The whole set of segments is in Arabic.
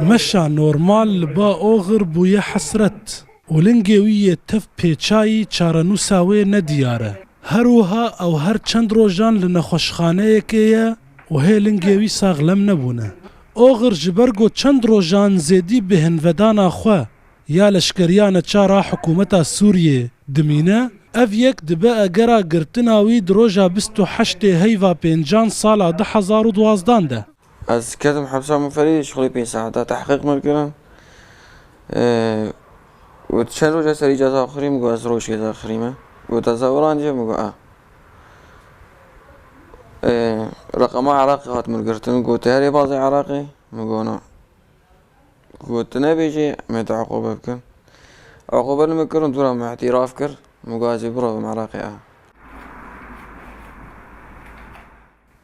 مشى نورمال با اوغر بويا حسرت ولنگویه تف پیچایی چارنوساوی ندیاره هروها او هر چند روزان لنخوشخانه یکیه و هی لنگوی ساغلم نبونه اوغر جبرگو چند روزان زیدی بهن ودانا خواه یا لشکریان چارا حکومتا سوریه دمینه اف یک دبه اگرا گرتناوی دروجا 28 هیوا 5 سالا 2012 ده از كاتم حبسة منفرد شغلي 5 ساعات تحقيق مركنا وتشال روجا سري جزا آخری مگو از روش جزا آخری ما وتزوران جا مگو رقم عراقي هات مرقرتن قلت هاري بعض عراقي مگو أنا قلت نبيجي مت عقوبة بكن عقوبة لما كرن دورا مع اعتراف كر مگو ازي برا بمعراقي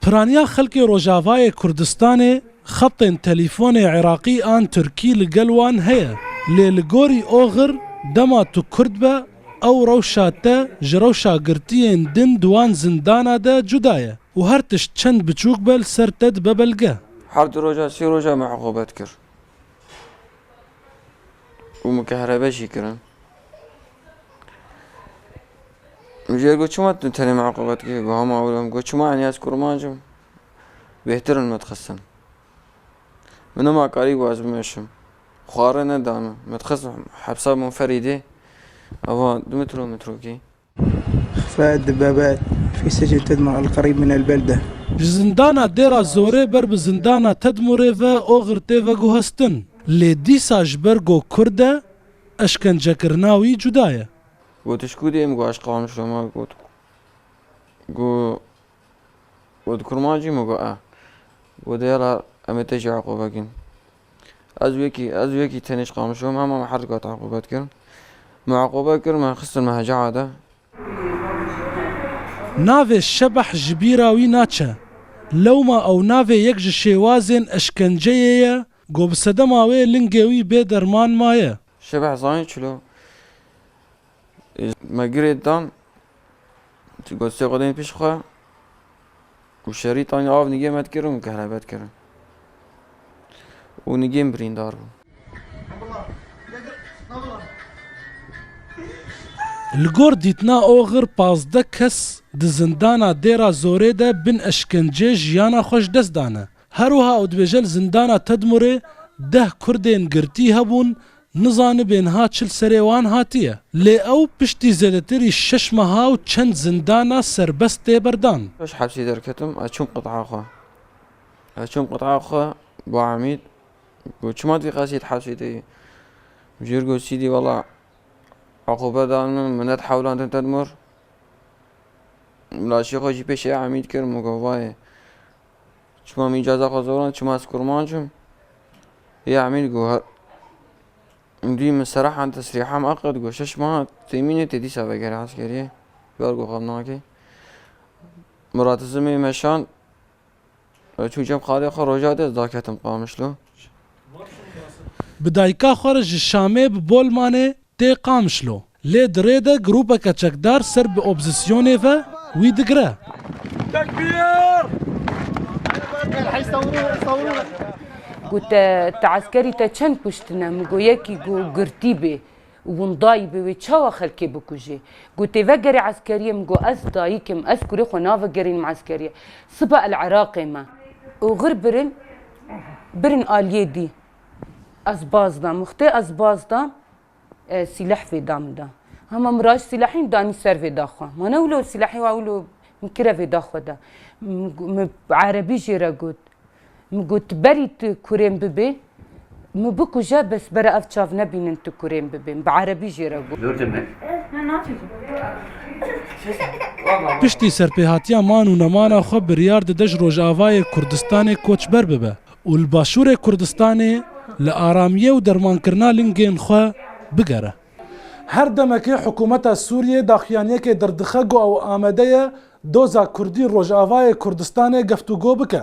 پرانیا خلکی روجاوای کردستان خط تليفون عراقي آن تركي لقلوان هيا للقوري اوغر دما تو كردبا او روشاتا جروشا قرتين دن دوان زندانا دا جدايا وهرتش چند بچوك بل سرتد ببلقه حرد روجا سي روجا مع عقوبات كر ومكهرباشي كرن مجير قلت شو ما تنتهي مع عقوبات كي قام أولهم قلت شو ما يعني أذكر ما جم بيهترن ما تخسن منو ما قريب وازم مشم خارنا دامه متخصص حبسة منفردة أو مترو كي إخفاء الدبابات في سجن تدمر القريب من البلدة زندانا ديرا زوري برب زندانا تدمري و اوغرتي و گوهستن لديسا جبرگو كرده اشكنجه كرناوي جدايا قلت شكو دي مقو أشقام شلو ما قلت قلت كرماجي مقو قلت يلا أمتجي عقوبة كن أزويكي تنش قامشهم هم محرقات عقوبات كن مع عقوبة كن ما خسر مهجع هذا ناوي الشبح جبيراوي ناتشا لوما او ناوي يكج شيوازن اشكنجيه قو بسدماوي لنگوي بيدرمان مايه شبح زاين شلو ما قريت دان تقول سيقودين بيش خواه وشريط اني آف نگه مد کرن و كهربات کرن و نگه برين دار بو الگور دیتنا اوغر 15 کس د زندانا دیرا زوره ده بن اشکنجه جیانا خوش دست دانه هروها او دبجل زندانا تدمره 10 کردین گرتی هبون نزانه بینها چل سریوان هاتیه لی او پشتی زلتری 6 ماها و چند زندانا سربست بردان باش حبسي دركتم اشوم قطعة خواه بو عميد قو شما في قاسية حبسي دي مجير قو سيدي والله عقوبة دان من تحاولان تدمر لا شيخو جي بيش عميد كرم وقو واي شما من جازا خزوران شما اسكرمانجم يا عميد قو مدي من الصراحة عن تسريحة مؤقت قو 6 ماه تيميني تدي سابقا غير عسكرية قال قو قبناكي مرات زمي مشان شو جم خالي خروجات ذاكتم قامشلو بدايكا خرج الشامي ببول ماني تي قامشلو لي دريدا جروبا كتشكدار سر بأوبزيسيوني فا ويدقرا تكبير قلت تعسكري تشن بشتنا مگو يكي قو قرتيبي ونضايبي ويتشاوا خلكي بكوجي قلت فقري عسكرية مگو أس دايكم أس كوري خنا فقرين معسكرية صبا العراقي ما وغير برن آلية دي أسباز دا مختي أسباز دا سلاح في دام دا هما مراج سلاحين داني سر في داخوا ما نولو سلاحي واولو مكرا في داخوا دا عربي جيرا قلت مقلت بريت كورين ببي مبكو جا بس برا أفتشاف نبين انتو كورين ببي بعربي جيرا قلت پشتی سرپیهاتیا مان و نمانا خو بریار دج روجاوای کردستان کوچبر ببه و الباشور کردستان لآرامیه و درمانکرنا لنگین خو بگره هر دمکی حکومت سوریه داخیانیه که دردخه او آمده دوزا کردی روجاوای کردستان گفتگو بکه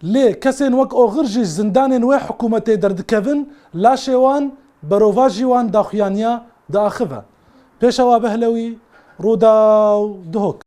لی کسین وک اوغرجی زندان و حکومت دردکوین لاشوان بروواجی وان داخیانیا داخوه پیشوا بهلوی رودا دهوک